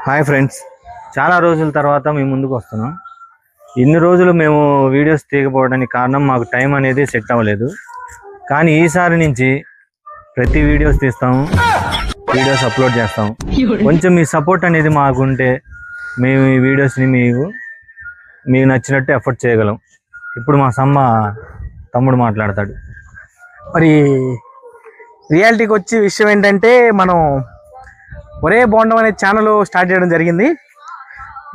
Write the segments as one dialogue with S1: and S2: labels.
S1: Hi friends, చాలా రోజుల తర్వాత మేము ముందుకు వస్తున్నాం. ఇన్ని రోజులు మేము వీడియోస్ తీయకపోవడానికి కారణం మాకు టైం అనేది సెట్ అవ్వలేదు. కానీ ఈసారి నుంచి ప్రతి వీడియోస్ తీస్తాము, వీడియోస్ అప్లోడ్ చేస్తాము. కొంచెం మీ సపోర్ట్ అనేది మాకుంటే మేము ఈ వీడియోస్ని మీకు నచ్చినట్టు ఎఫర్ట్ చేయగలం. ఇప్పుడు మా తమ్ముడు మాట్లాడతాడు.
S2: మరి రియాలిటీకి వచ్చే విషయం ఏంటంటే, మనం ఒరే బోండం అనే ఛానల్ స్టార్ట్ చేయడం జరిగింది.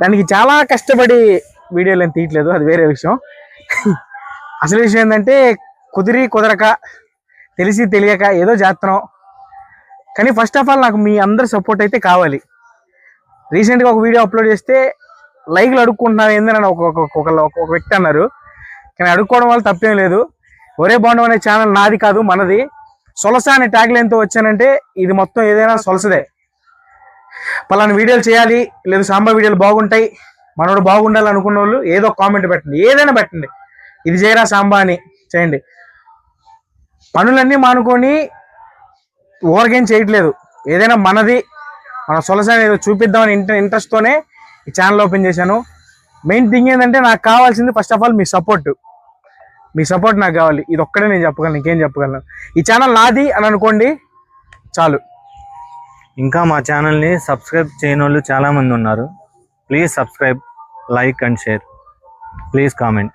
S2: దానికి చాలా కష్టపడి వీడియోలు ఏం తీయట్లేదు, అది వేరే విషయం. అసలు విషయం ఏంటంటే, కుదరక తెలిసి తెలియక ఏదో చేస్తున్నాం. కానీ ఫస్ట్ ఆఫ్ ఆల్ నాకు మీ అందరి సపోర్ట్ అయితే కావాలి. రీసెంట్గా ఒక వీడియో అప్లోడ్ చేస్తే లైక్లు అడుక్కుంటున్నాను ఏందని ఒక వ్యక్తి అన్నారు. కానీ అడుక్కోవడం వల్ల తప్పేం లేదు. ఒరే బోండం అనే ఛానల్ నాది కాదు, మనది. సొలస అనే ట్యాగ్ లైన్తో వచ్చానంటే ఇది మొత్తం ఏదైనా సొలసదే. పలానా వీడియోలు చేయాలి, లేదు సాంబా వీడియోలు బాగుంటాయి, మనోడు బాగుండాలి అనుకున్న వాళ్ళు ఏదో కామెంట్ పెట్టండి, ఏదైనా పెట్టండి, ఇది చేయరా సాంబా అని చేయండి. పనులన్నీ మానుకొని ఓవర్గేం చేయట్లేదు. ఏదైనా మనది, మన సొలస ఏదో చూపిద్దామని ఇంట్రెస్ట్తోనే ఈ ఛానల్ ఓపెన్ చేశాను. మెయిన్ థింగ్ ఏంటంటే, నాకు కావాల్సింది first of all me support నాకు కావాలి. ఇది ఒక్కడే నేను చెప్పగలను, ఇంకేం చెప్పగలను. ఈ ఛానల్ నాది అని అనుకోండి చాలు.
S1: ఇంకా మా ఛానల్ని సబ్స్క్రైబ్ చేయని వాళ్ళు చాలామంది ఉన్నారు. Please subscribe, like and share. Please comment.